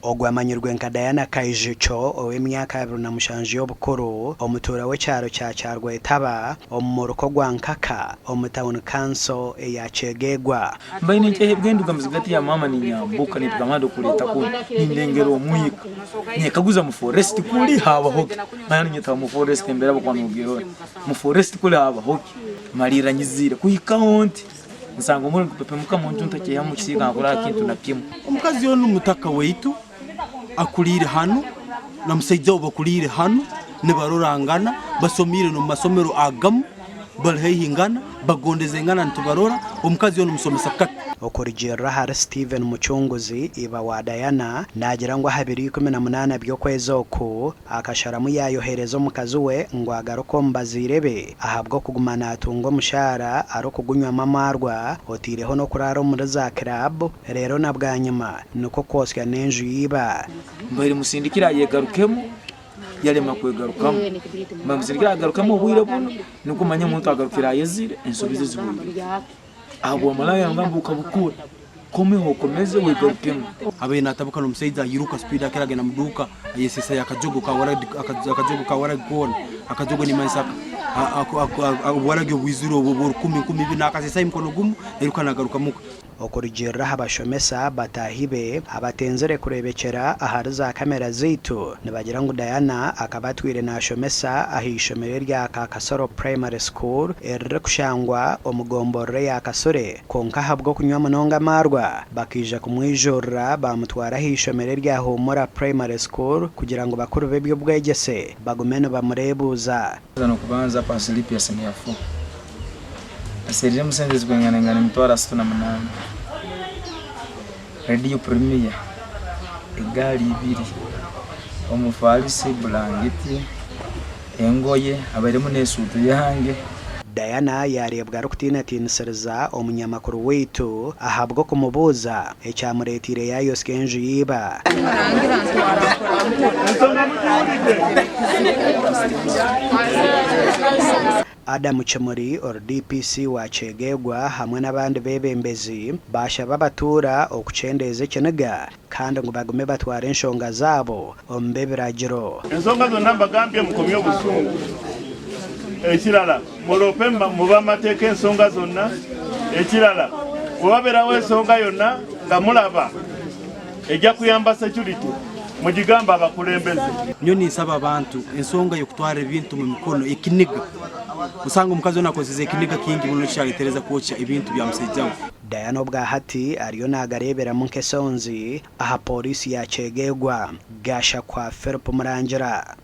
ogwamanyirwe nka Diana Kaijicho ow'emyaka 27 y'obukuru omutura w'ekyaro kya Kyarwetaba omu ruko gwa Nkaka omu town council eya Kyegegwa mbaine nkyehebwendu gamuzigati ya mama ni nyambuka ni tugamado kuleta ku nindengero omwiko nyekaguza mu forest kuli haba hoki mwana nyeta mu forest embera bakwa nogero mu forest kuli haba hoki malira nyizira kuhika honti nsango muri kupepe muka muntu ntakiya mu kisiga akora kintu na kimu omukazi yo n'umutaka weitu akulire hano na musaiza obakulire hano ne barorangana basomire no masomero agamu balhehingana bagondeze ngana ntubarora omukazi yo n'umusomesa kati okurigira hari Steven Muchunguzi iba wa Diana nagira ngo 2018 by'okwezi oku akasharamu yayohereza omukazi we ngo agaruko mbazirebe ahabwo kugumana atungo mushara aro kugunywa mamarwa otireho no kurara muri za club rero nabwanyuma nuko kosya nenju yiba mbere musindikira yegarukemo yarema kwegarukamo musindikira agarukamo obwire buno nuko manya muntu agarukira yezire ensubizo ziburi abo malaya ngambuka bukura komeho komeze wegarukemo abena atabuka no musaiza yiruka speed akiraga na muduka yesesa yakajogo ka wara gona akajogo ni maisaka warage bwiziro bo 10 nakasesa imkono gumu eruka nagaruka muka okurigira habashomesa batahibe abatenzere kurebekera ahari za kamera zitu nibagira ngo Diana akabatwire nashomesa ahishomere rya Kakasoro Primary School erre kushangwa omugombore ya Kasore konka habwo kunywa munonga marwa bakija kumwijora bamutwara hishomere rya Humura Primary School kugira ngo bakuru bebyo bwegese bagumene bamurebuza no kubanza pasilipi ya seniafu asirije musendezi kwengana mtwara 68 radio premier egali 2 omufalisi blangeti engoye abaremu nesutu yange Diana yarebwa rukutinatinsereza omunyamakuru wetu ahabwo kumubuza ecyamuretire yayo skenju yiba Adam Chemuri or DPC wa Kyegegwa hamwe n'abandi bebembezi basha babatura okucendeze kinega kandi ngo bagume batwara enshonga zabo ombebiragiro ensonga zonna mbagambye mukomye obusungu ekirala mulopemba muba amateeka ensonga zonna ekirala kubaberawo ensonga yonna nga mulaba ejja kuyamba security mugigamba abakulembeze nyo nisaba abantu ensonga yo kutwara ebintu mu mikono ekiniga usanga omukazi onakozeze ekiniga kingi muno kyalitereza kwocha ebintu bya musejjawo Diana Obwahati ariyo nagarebera mu nkesonzi aha polisi ya Kyegegwa gasha kwa Philip Murangira.